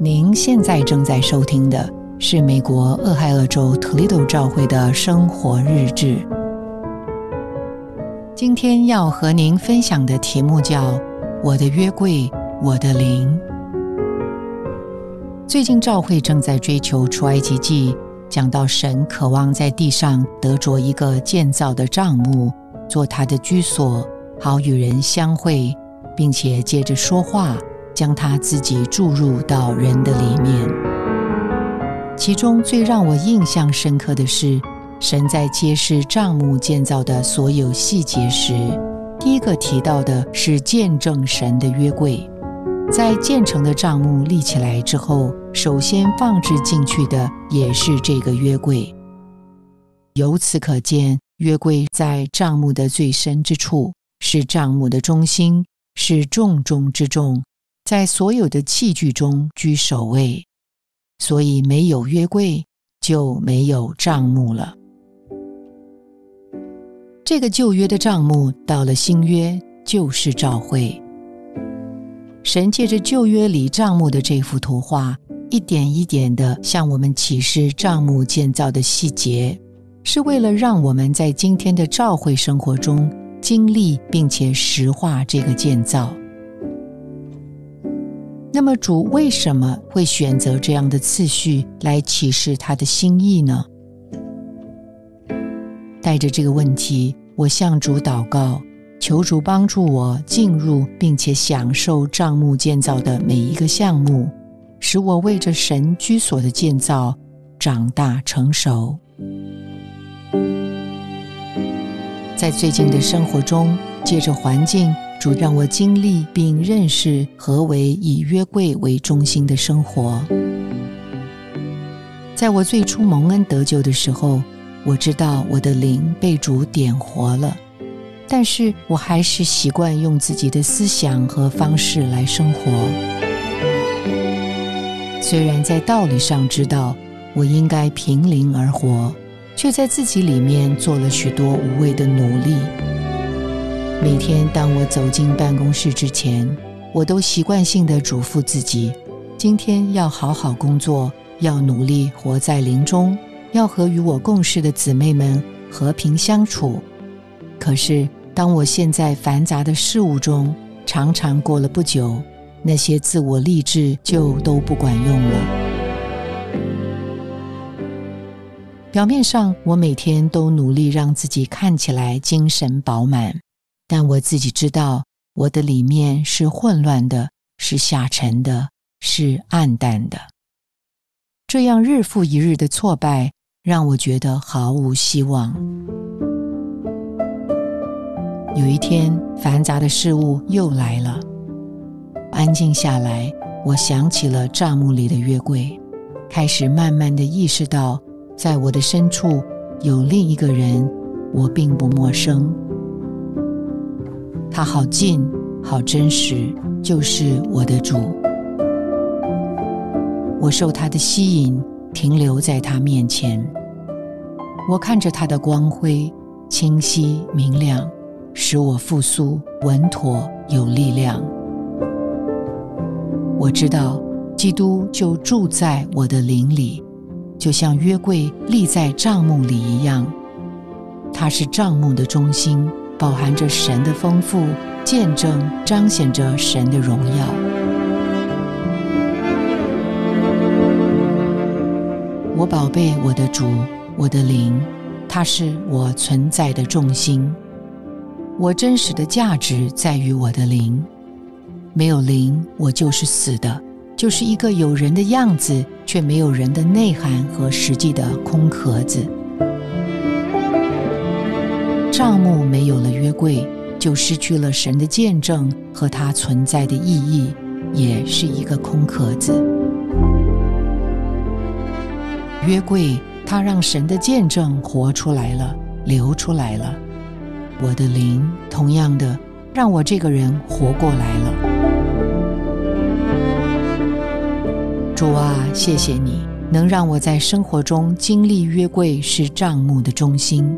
您现在正在收听的是美国俄亥俄州托利多教会的生活日志。今天要和您分享的题目叫我的约柜，我的灵。最近教会正在追求出埃及记，讲到神渴望在地上得着一个建造的帐幕，做他的居所，好与人相会，并且借着说话将他自己注入到人的里面。其中最让我印象深刻的是，神在揭示帐幕建造的所有细节时，第一个提到的是见证神的约柜。在建成的帐幕立起来之后，首先放置进去的也是这个约柜。由此可见，约柜在帐幕的最深之处，是帐幕的中心，是重中之重，在所有的器具中居首位。所以没有约柜，就没有帐幕了。这个旧约的帐幕到了新约，就是教会。神借着旧约里帐幕的这幅图画，一点一点地向我们启示帐幕建造的细节，是为了让我们在今天的教会生活中经历并且实化这个建造。那么主为什么会选择这样的次序来启示他的心意呢？带着这个问题，我向主祷告，求主帮助我进入并且享受帐幕建造的每一个项目，使我为着神居所的建造长大成熟。在最近的生活中，借着环境，主让我经历并认识何为以约柜为中心的生活。在我最初蒙恩得救的时候，我知道我的灵被主点活了，但是我还是习惯用自己的思想和方式来生活。虽然在道理上知道我应该凭灵而活，却在自己里面做了许多无谓的努力。每天当我走进办公室之前，我都习惯性地嘱咐自己，今天要好好工作，要努力活在灵中，要和与我共事的姊妹们和平相处。可是当我陷在繁杂的事物中，常常过了不久，那些自我励志就都不管用了。表面上我每天都努力让自己看起来精神饱满，但我自己知道我的里面是混乱的，是下沉的，是暗淡的。这样日复一日的挫败让我觉得毫无希望。有一天，繁杂的事物又来了。安静下来，我想起了帐幕里的约柜，开始慢慢地意识到，在我的深处有另一个人，我并不陌生。他好近，好真实，就是我的主。我受他的吸引，停留在他面前。我看着他的光辉，清晰明亮，使我复苏稳妥有力量。我知道基督就住在我的灵里，就像约柜立在帐幕里一样。它是帐幕的中心，饱含着神的丰富，见证彰显着神的荣耀。我宝贝我的主，我的灵，它是我存在的重心。我真实的价值在于我的灵，没有灵，我就是死的，就是一个有人的样子，却没有人的内涵和实际的空壳子。帐幕没有了约柜，就失去了神的见证和它存在的意义，也是一个空壳子。约柜，它让神的见证活出来了，流出来了。我的灵同样的让我这个人活过来了。主啊，谢谢你能让我在生活中经历约柜是帐幕的中心，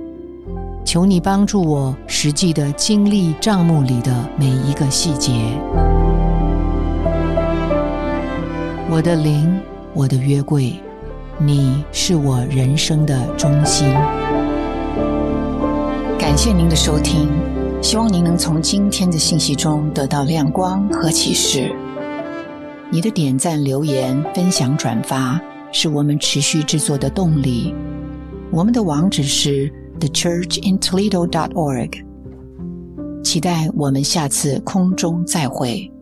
求你帮助我实际地经历帐幕里的每一个细节。我我的灵，我的约柜，你是我人生的中心。感谢您的收听，希望您能从今天的信息中得到亮光和启示。你的点赞、留言、分享、转发是我们持续制作的动力。我们的网址是 thechurchintoledo.org。期待我们下次空中再会。